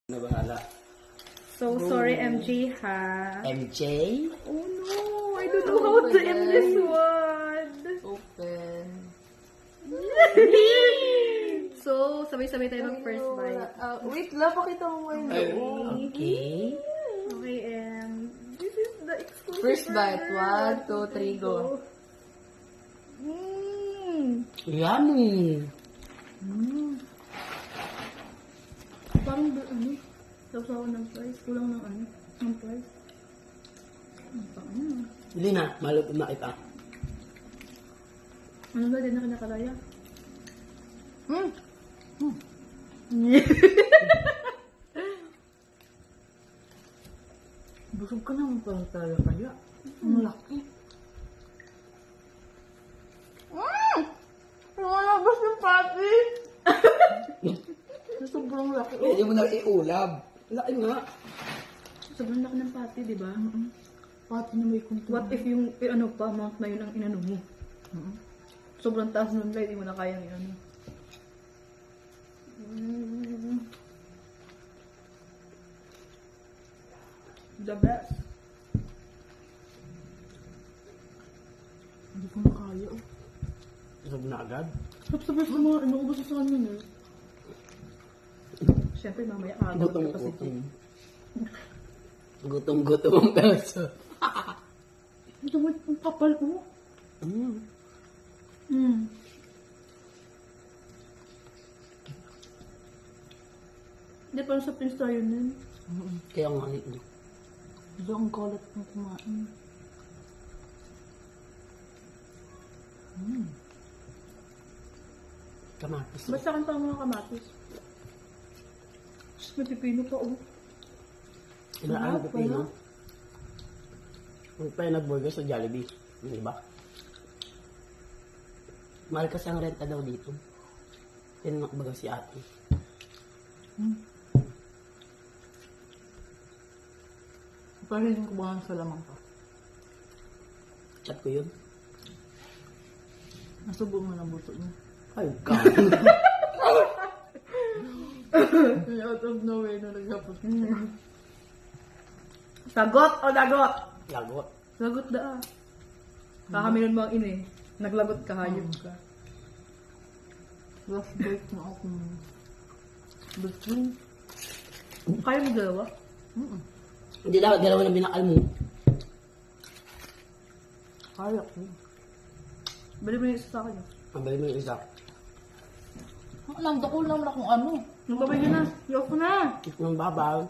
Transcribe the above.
Na bahala. So sorry, MJ, ha? MJ? Oh no, I don't know how to end this one. Open. So, sabay-sabay tayo mag first bite. Wait lang, pakita mo yung loob. Okay. Okay, and this is the exclusive First bite. burger. 1, 2, 3, go. Yummy. Parang, ano, sasawa ng price. Kulang ng ano, ng price. Ano? Hindi na, malapit na kita. Ano ba, din na kinakalaya? Busog ka naman pala talaga kaya. Ang laki. Lumalabas yung pati! Sobrang laki. Hindi mo na iulab. Laki nga. Sobrang laki ng pati, di ba? Pati na may kunti. What if yung, ano pa, amount na yun ang inano mo? Sobrang taas nun lang, hindi mo na kayang ano. The best. Hindi ko na kaya. Busog na agad. Sabay sa mga inuubos sa amin eh. Siyempre, mamaya agad Gutom, kasi. gutom. Gutom ang perso. Ito mo, ang kapal ko. Hindi, parang sa Prince tayo nun. Kaya nga ito. Hindi ang kalat ng kumain. Kamatis. Basta kang tama mga kamatis. May pipino pa, oh. Ilaan ko pino. Huwag pa yung nag-burger sa Jollibee. Hindi ba? Mahal kasi ang renta daw dito. Tinakbaga si ate. Pahilin ko ba sa lamang pa? Chat ko yun. Nasubo mo ng buto niya. Ay, God. Ay, out of nowhere na naghapos niya. Sagot o lagot? Lagot. Lagot da ah. Kakaminon mo ang ini. Naglagot ka, hayop ka. Last bite na ako. Best friend. Kaya mo dalawa? Hindi dapat dalawa na binakal mo. Kaya ko. Bali mo yung isa sa akin. Ang bali mo yung isa. Nang dako naman akong ano. Nung babay ka na. Yok ko na. Ito ng babaw.